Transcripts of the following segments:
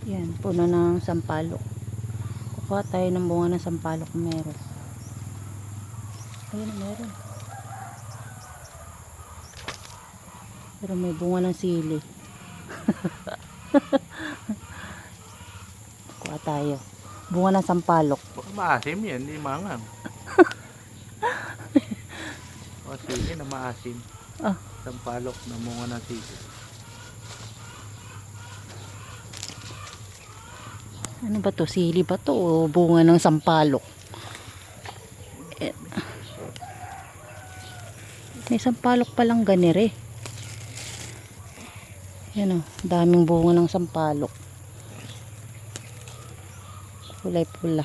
Yan, puno ng sampalok. Kukuha tayo ng bunga ng sampalok kung meron. Ayun, meron. Pero may bunga ng sili. Kuha tayo. Bunga ng sampalok. Baka maasim yan, hindi mangang. O sili na maasim. Ah, Sampalok na munga ng sili. ano ba to? Sili ba to? O bunga ng sampalok? Eh, may sampalok palang ganire. Yan o, daming bunga ng sampalok. Kulay pula.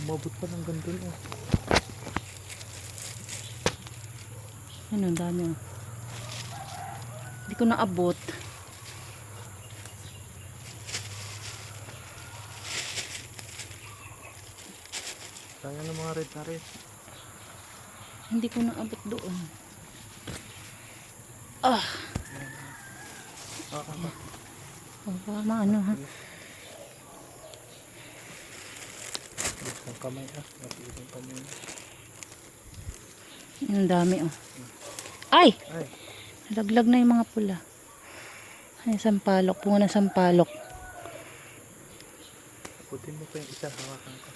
Umabot pa ng ganito o. Ano, dami o. Hindi ko naabot. Sayang ng mga red na red. Hindi ko naabot doon. Ah! Baka maano ha. Ang kamay napiling kamay. Ang dami oh. Ay! Ay, Nalaglag na yung mga pula. Ay, sampalok. Bunga ng sampalok. putin mo pa yung isa, hawakan ko.